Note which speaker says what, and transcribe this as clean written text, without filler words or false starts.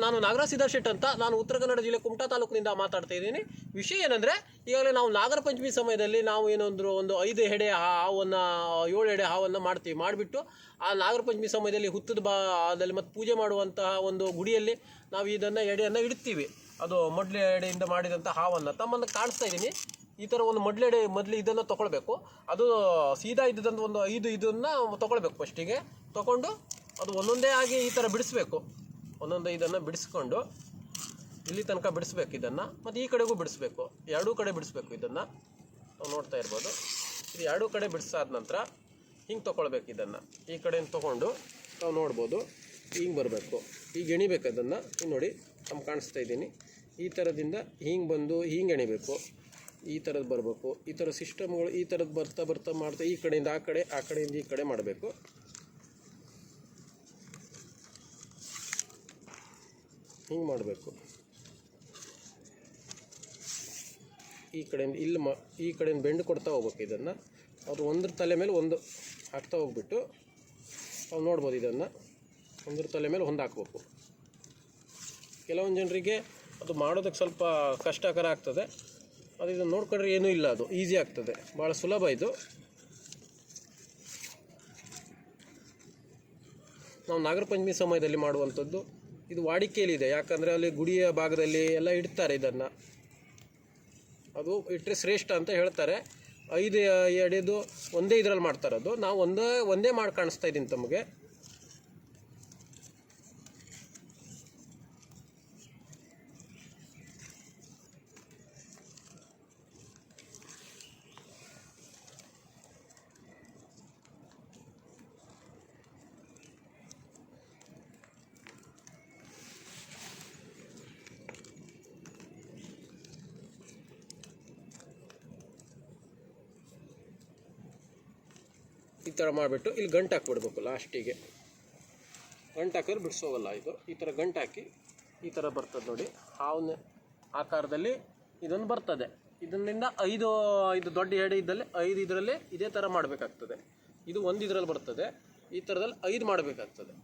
Speaker 1: ನಾನು ನಾಗರಾಜ್ ಸಿದ್ದರ್ ಶೆಟ್ ಅಂತ. ನಾನು ಉತ್ತರ ಕನ್ನಡ ಜಿಲ್ಲೆ ಕುಮಟಾ ತಾಲೂಕಿನಿಂದ ಮಾತಾಡ್ತಾ ಇದ್ದೀನಿ. ವಿಷಯ ಏನಂದರೆ, ಈಗಾಗಲೇ ನಾವು ನಾಗರ ಪಂಚಮಿ ಸಮಯದಲ್ಲಿ ನಾವು ಒಂದು 5 ಎಡೆ ಹಾವನ್ನು 7 ಎಡೆ ಹಾವನ್ನು ಮಾಡಿಬಿಟ್ಟು ಆ ನಾಗರ ಪಂಚಮಿ ಸಮಯದಲ್ಲಿ ಹುತ್ತದ ಅದಲ್ಲಿ ಮತ್ತು ಪೂಜೆ ಮಾಡುವಂತಹ ಒಂದು ಗುಡಿಯಲ್ಲಿ ನಾವು ಇದನ್ನು ಎಡೆಯನ್ನು ಇಡ್ತೀವಿ. ಅದು ಮೊದಲು ಎಡೆಯಿಂದ ಮಾಡಿದಂಥ ಹಾವನ್ನು ತಮ್ಮನ್ನು ಕಾಣಿಸ್ತಾ ಇದ್ದೀನಿ. ಈ ಥರ ಒಂದು ಮೊದಲು ಇದನ್ನು ತೊಗೊಳ್ಬೇಕು. ಅದು ಸೀದಾ ಇದ್ದಂಥ ಒಂದು 5 ಇದನ್ನು ತೊಗೊಳ್ಬೇಕು. ಫಸ್ಟಿಗೆ ತೊಗೊಂಡು ಅದು ಒಂದೊಂದೇ ಆಗಿ ಈ ಥರ ಬಿಡಿಸ್ಬೇಕು. ಒಂದೊಂದು ಇದನ್ನು ಬಿಡಿಸ್ಕೊಂಡು ಇಲ್ಲಿ ತನಕ ಬಿಡಿಸ್ಬೇಕು ಇದನ್ನು, ಮತ್ತು ಈ ಕಡೆಗೂ ಬಿಡಿಸ್ಬೇಕು. ಎರಡೂ ಕಡೆ ಬಿಡಿಸ್ಬೇಕು. ಇದನ್ನು ನಾವು ನೋಡ್ತಾ ಇರ್ಬೋದು. ಇದು ಎರಡೂ ಕಡೆ ಬಿಡಿಸಾದ ನಂತರ ಹಿಂಗೆ ತೊಗೊಳ್ಬೇಕು. ಇದನ್ನು ಈ ಕಡೆಯಿಂದ ತೊಗೊಂಡು ನಾವು ನೋಡ್ಬೋದು ಹಿಂಗೆ ಬರಬೇಕು. ಈಗ ಎಣಿಬೇಕು ಅದನ್ನು. ಈಗ ನೋಡಿ ನಮ್ಗೆ ಕಾಣಿಸ್ತಾ ಇದ್ದೀನಿ. ಈ ಥರದಿಂದ ಹಿಂಗೆ ಬಂದು ಹಿಂಗೆ ಎಣಿಬೇಕು. ಈ ಥರದ್ದು ಬರಬೇಕು. ಈ ಥರ ಸಿಸ್ಟಮ್ಗಳು ಈ ಥರದ್ದು ಬರ್ತಾ ಮಾಡ್ತಾ ಈ ಕಡೆಯಿಂದ ಆ ಕಡೆ, ಆ ಕಡೆಯಿಂದ ಈ ಕಡೆ ಮಾಡಬೇಕು. ಹಿಂಗೆ ಮಾಡಬೇಕು. ಈ ಕಡೆಯಿಂದ ಈ ಕಡೆಯಿಂದ ಬೆಂಡು ಕೊಡ್ತಾ ಹೋಗ್ಬೇಕು. ಇದನ್ನು ಅದು ಒಂದ್ರ ತಲೆ ಮೇಲೆ ಒಂದು ಹಾಕ್ತಾ ಹೋಗ್ಬಿಟ್ಟು ನಾವು ನೋಡ್ಬೋದು. ಇದನ್ನು ಒಂದ್ರ ತಲೆ ಮೇಲೆ ಒಂದು ಹಾಕ್ಬೇಕು. ಕೆಲವೊಂದು ಜನರಿಗೆ ಅದು ಮಾಡೋದಕ್ಕೆ ಸ್ವಲ್ಪ ಕಷ್ಟಕರ ಆಗ್ತದೆ. ಅದು ಇದನ್ನು ನೋಡ್ಕೊಂಡ್ರೆ ಏನೂ ಇಲ್ಲ, ಅದು ಈಸಿ ಆಗ್ತದೆ, ಭಾಳ ಸುಲಭ ಇದು. ನಾವು ನಾಗರ ಪಂಚಮಿ ಸಮಯದಲ್ಲಿ ಮಾಡುವಂಥದ್ದು ಇದು ವಾಡಿಕೆಯಲ್ಲಿದೆ. ಯಾಕಂದರೆ ಅಲ್ಲಿ ಗುಡಿಯ ಭಾಗದಲ್ಲಿ ಎಲ್ಲ ಇಡ್ತಾರೆ ಇದನ್ನು. ಅದು ಇಟ್ಟರೆ ಶ್ರೇಷ್ಠ ಅಂತ ಹೇಳ್ತಾರೆ. 5 ಎಡೆದು ಒಂದೇ ಇದರಲ್ಲಿ ಮಾಡ್ತಾರದು. ನಾವು ಒಂದೇ ಮಾಡಿ ಕಾಣಿಸ್ತಾ ಇದ್ದೀನಿ ತಮಗೆ. ಈ ಥರ ಮಾಡಿಬಿಟ್ಟು ಇಲ್ಲಿ ಗಂಟು ಹಾಕ್ಬಿಡ್ಬೇಕು. ಲಾಸ್ಟಿಗೆ ಗಂಟು ಹಾಕಿದ್ರೆ ಬಿಡಿಸೋಗಲ್ಲ ಇದು. ಈ ಥರ ಗಂಟು ಹಾಕಿ ಈ ಥರ ಬರ್ತದೆ ನೋಡಿ. ಹಾವಿನ ಆಕಾರದಲ್ಲಿ ಇದೊಂದು ಬರ್ತದೆ. ಇದರಿಂದ 5 ದೊಡ್ಡ ಎಡೆ ಇದ್ದಲ್ಲಿ 5 ಇದರಲ್ಲಿ ಇದೇ ಥರ ಮಾಡಬೇಕಾಗ್ತದೆ. ಇದು ಒಂದು ಇದರಲ್ಲಿ ಬರ್ತದೆ. ಈ ಥರದಲ್ಲಿ 5 ಮಾಡಬೇಕಾಗ್ತದೆ.